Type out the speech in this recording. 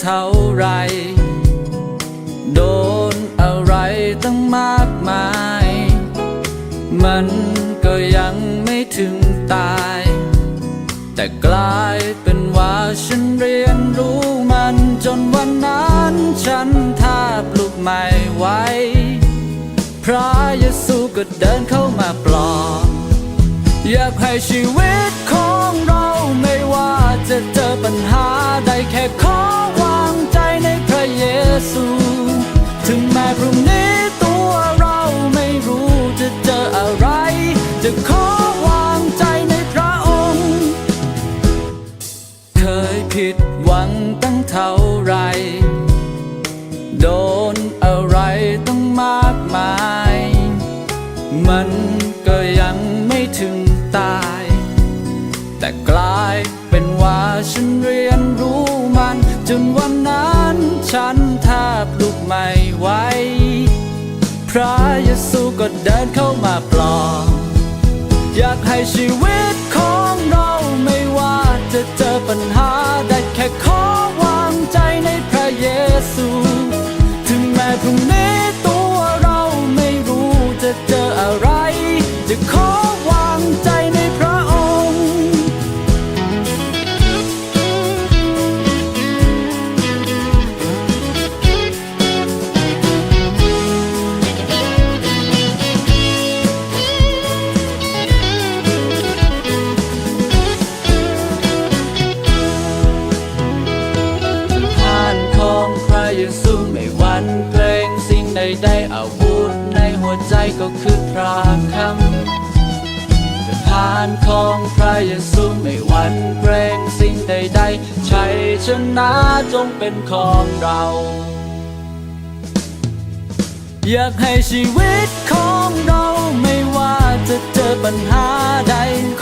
เท่าไรโดนอะไรตั้งมากมายมันก็ยังไม่ถึงตายแต่กลายเป็นว่าฉันเรียนรู้มันจนวันนั้นฉันแทบลุกไม่ไหวพระเยซูก็เดินเข้ามาปลอบอยากให้ชีวิตของเราไม่ว่าจะเจอปัญหาใดแค่ขอวางใจในพระเยซูถึงแม้พรุ่งนี้ตัวเราไม่รู้จะเจออะไรจะขอวางใจในพระองค์เคยผิดหวังตั้งเท่าไรโดนอะไรต้องมากมายมันก็ยังไม่ถึงตายแต่กลายเป็นว่าฉันเรียนรู้มันจนวันนั้นฉันแทบลุกไม่ไหวพระเยซูก็เดินเข้ามาปลอบอยากให้ชีวิตของเราไม่ว่าจะเจอปัญหาใดแค่ขอวางใจในพระเยซูถึงแม้พรุ่งนี้ตัวเราไม่รู้จะเจออะไรจะขอวางใจในพระองค์ผ่านของพระเยซูไม่หวั่นเกรงสิ่งใดๆอาวุธในหัวใจก็คือพระคำผ่านของพระเยซูไม่หวั่นเกรงสิ่งใดๆชัยชนะจงเป็นของเราอยากให้ชีวิตของเราไม่ว่าจะเจอปัญหาใดข